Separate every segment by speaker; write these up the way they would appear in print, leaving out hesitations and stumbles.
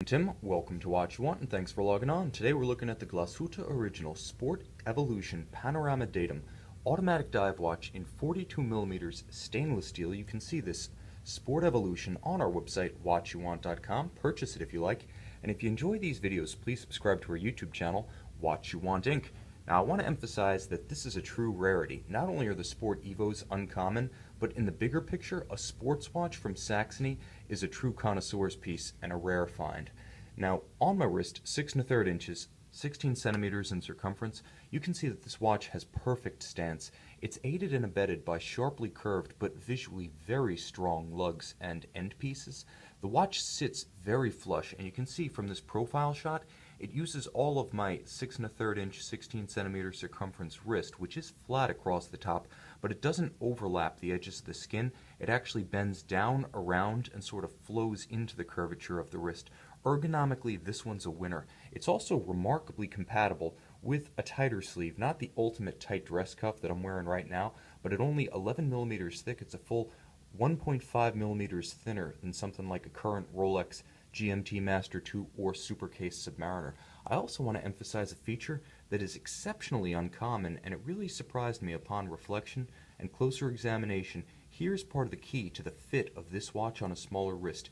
Speaker 1: Tim, welcome to Watch You Want and thanks for logging on. Today we're looking at the Glashutte Original Sport Evolution Panorama Datum automatic dive watch in 42mm stainless steel. You can see this Sport Evolution on our website, watchyouwant.com. Purchase it if you like. And if you enjoy these videos, please subscribe to our YouTube channel, Watch You Want Inc. Now I want to emphasize that this is a true rarity. Not only are the Sport Evos uncommon, but in the bigger picture, a sports watch from Saxony is a true connoisseur's piece and a rare find. Now, on my wrist, 6 1/3 inches, 16 centimeters in circumference, you can see that this watch has perfect stance. It's aided and abetted by sharply curved but visually very strong lugs and end pieces. The watch sits very flush, and you can see from this profile shot, it uses all of my 6 1/3 inch, 16 centimeter circumference wrist, which is flat across the top, but it doesn't overlap the edges of the skin. It actually bends down, around, and sort of flows into the curvature of the wrist. Ergonomically, this one's a winner. It's also remarkably compatible with a tighter sleeve, not the ultimate tight dress cuff that I'm wearing right now, but at only 11 millimeters thick, it's a full 1.5 millimeters thinner than something like a current Rolex GMT Master 2 or Supercase Submariner. I also want to emphasize a feature that is exceptionally uncommon, and it really surprised me upon reflection and closer examination. Here's part of the key to the fit of this watch on a smaller wrist.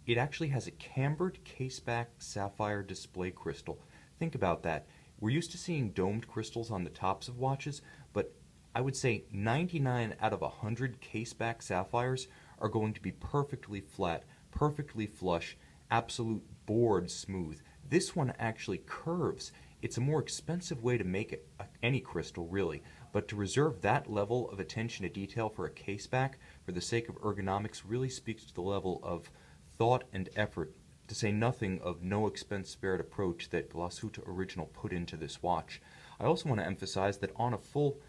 Speaker 1: It actually has a cambered caseback sapphire display crystal. Think about that. We're used to seeing domed crystals on the tops of watches, but I would say 99 out of 100 caseback sapphires are going to be perfectly flat, perfectly flush, absolute board smooth. This one actually curves. It's a more expensive way to make it, any crystal really, but to reserve that level of attention to detail for a caseback for the sake of ergonomics really speaks to the level of thought and effort, to say nothing of no expense spared approach that Glashutte Original put into this watch. I also want to emphasize that on a full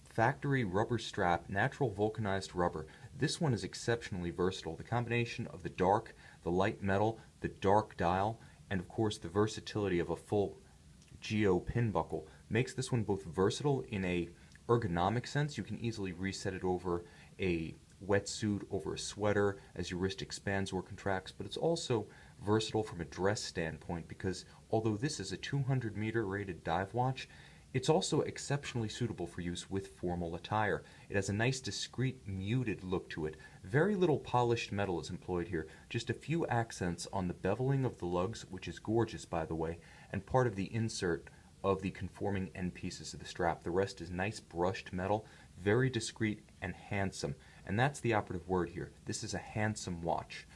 Speaker 1: factory rubber strap, natural vulcanized rubber, this one is exceptionally versatile. The combination of the dark, the light metal, the dark dial, and of course the versatility of a full geo pin buckle makes this one both versatile in a ergonomic sense. You can easily reset it over a wetsuit, over a sweater as your wrist expands or contracts, but it's also versatile from a dress standpoint because although this is a 200-meter rated dive watch, it's also exceptionally suitable for use with formal attire. It has a nice, discreet, muted look to it. Very little polished metal is employed here. Just a few accents on the beveling of the lugs, which is gorgeous, by the way, and part of the insert of the conforming end pieces of the strap. The rest is nice brushed metal, very discreet and handsome. And that's the operative word here. This is a handsome watch.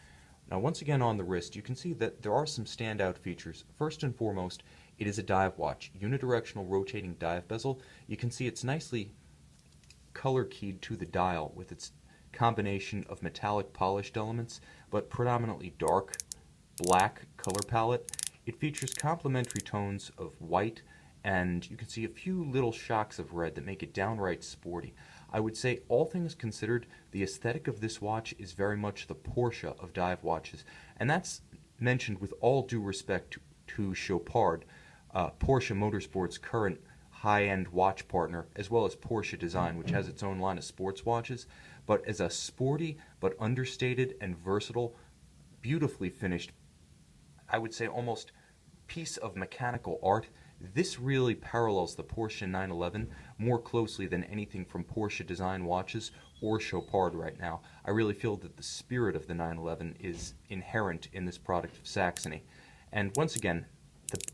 Speaker 1: Now, once again on the wrist, you can see that there are some standout features. First and foremost, it is a dive watch, unidirectional rotating dive bezel. You can see it's nicely color keyed to the dial with its combination of metallic polished elements, but predominantly dark black color palette. It features complementary tones of white, and you can see a few little shocks of red that make it downright sporty. I would say, all things considered, the aesthetic of this watch is very much the Porsche of dive watches, and that's mentioned with all due respect to Chopard, Porsche Motorsport's current high-end watch partner, as well as Porsche Design, which has its own line of sports watches. But as a sporty but understated and versatile, beautifully finished, I would say almost piece of mechanical art, this really parallels the Porsche 911 more closely than anything from Porsche Design watches or Chopard right now. I really feel that the spirit of the 911 is inherent in this product of Saxony. And once again,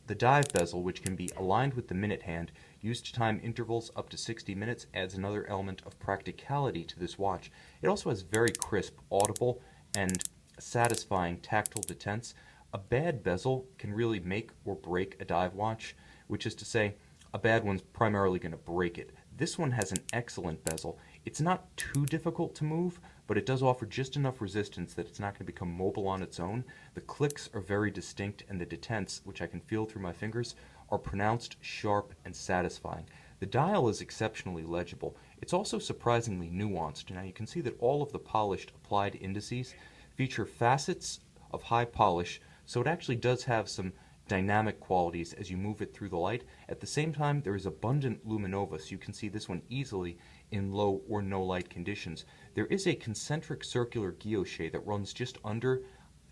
Speaker 1: the dive bezel, which can be aligned with the minute hand, used to time intervals up to 60 minutes, adds another element of practicality to this watch. It also has very crisp, audible, and satisfying tactile detents. A bad bezel can really make or break a dive watch, which is to say, a bad one's primarily going to break it. This one has an excellent bezel. It's not too difficult to move, but it does offer just enough resistance that it's not going to become mobile on its own. The clicks are very distinct, and the detents, which I can feel through my fingers, are pronounced, sharp, and satisfying. The dial is exceptionally legible. It's also surprisingly nuanced. Now you can see that all of the polished applied indices feature facets of high polish, so it actually does have some dynamic qualities as you move it through the light. At the same time, there is abundant luminova, so you can see this one easily in low or no light conditions. There is a concentric circular guilloche that runs just under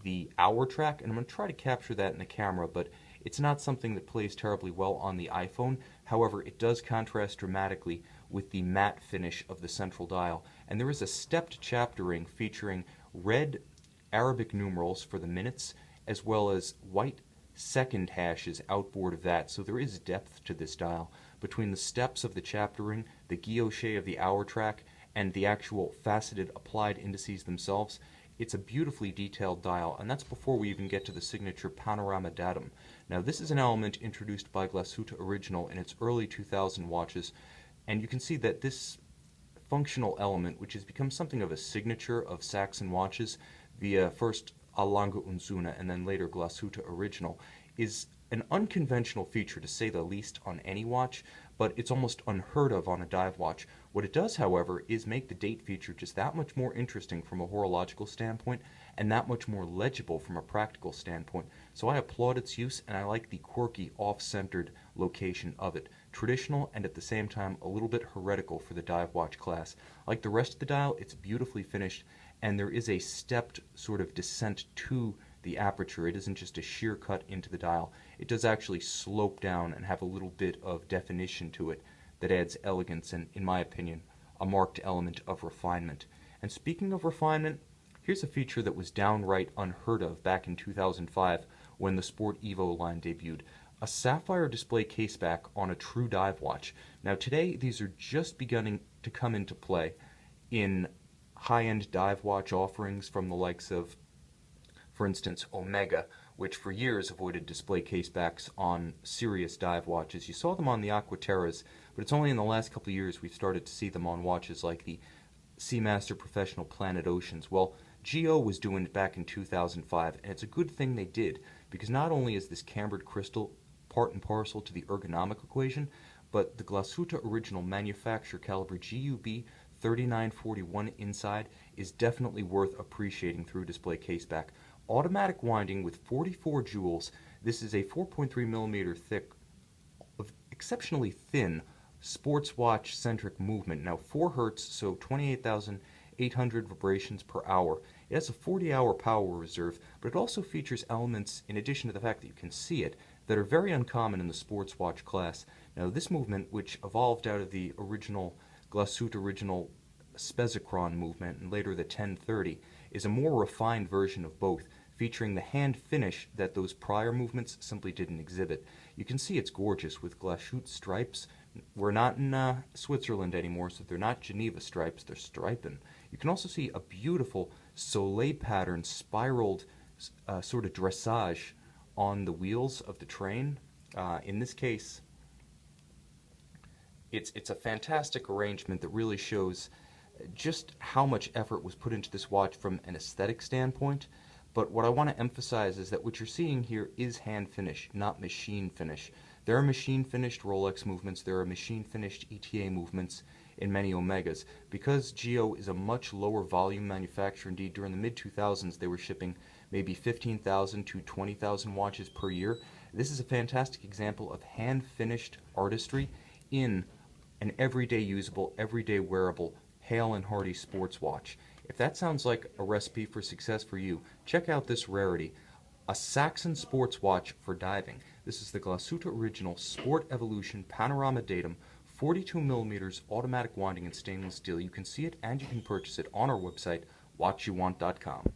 Speaker 1: the hour track, and I'm going to try to capture that in the camera, but it's not something that plays terribly well on the iPhone. However, it does contrast dramatically with the matte finish of the central dial. And there is a stepped chaptering featuring red Arabic numerals for the minutes, as well as white second hashes outboard of that. So there is depth to this dial. Between the steps of the chaptering, the guilloche of the hour track, and the actual faceted applied indices themselves, it's a beautifully detailed dial, and that's before we even get to the signature Panoramadatum. Now, this is an element introduced by Glashutte Original in its early 2000 watches, and you can see that this functional element, which has become something of a signature of Saxon watches via first A Lange Unzuna and then later Glashutte Original, is an unconventional feature to say the least on any watch, but it's almost unheard of on a dive watch. What it does, however, is make the date feature just that much more interesting from a horological standpoint and that much more legible from a practical standpoint. So I applaud its use, and I like the quirky, off-centered location of it. Traditional and at the same time a little bit heretical for the dive watch class. Like the rest of the dial, it's beautifully finished, and there is a stepped sort of descent to the aperture. It isn't just a sheer cut into the dial. It does actually slope down and have a little bit of definition to it that adds elegance and, in my opinion, a marked element of refinement. And speaking of refinement, here's a feature that was downright unheard of back in 2005 when the Sport Evo line debuted. A sapphire display caseback on a true dive watch. Now today, these are just beginning to come into play in high-end dive watch offerings from the likes of, for instance, Omega, which for years avoided display casebacks on serious dive watches. You saw them on the Aquaterras, but it's only in the last couple of years we've started to see them on watches like the Seamaster Professional Planet Oceans. Well, Geo was doing it back in 2005, and it's a good thing they did, because not only is this cambered crystal part and parcel to the ergonomic equation, but the Glashutte Original manufacture caliber GUB 3941 inside is definitely worth appreciating through display caseback. Automatic winding with 44 jewels. This is a 4.3 millimeter thick, of exceptionally thin sports watch centric movement. Now 4 hertz, so 28,800 vibrations per hour. It has a 40-hour power reserve, but it also features elements, in addition to the fact that you can see it, that are very uncommon in the sports watch class. Now this movement, which evolved out of the original Glashutte Original Spezicron movement and later the 1030, is a more refined version of both, featuring the hand finish that those prior movements simply didn't exhibit. You can see it's gorgeous with Glashutte stripes. We're not in Switzerland anymore, so they're not Geneva stripes, they're striping. You can also see a beautiful soleil pattern spiraled sort of dressage on the wheels of the train. In this case, it's a fantastic arrangement that really shows just how much effort was put into this watch from an aesthetic standpoint. But what I want to emphasize is that what you're seeing here is hand finish, not machine finish. There are machine finished Rolex movements, there are machine finished ETA movements in many Omegas. Because Geo is a much lower volume manufacturer, indeed during the mid-2000s they were shipping maybe 15,000 to 20,000 watches per year. This is a fantastic example of hand finished artistry in an everyday usable, everyday wearable, hale and hearty sports watch. If that sounds like a recipe for success for you, check out this rarity, a Saxon sports watch for diving. This is the Glashutte Original Sport Evolution Panorama Datum, 42 millimeters automatic winding in stainless steel. You can see it and you can purchase it on our website, watchyouwant.com.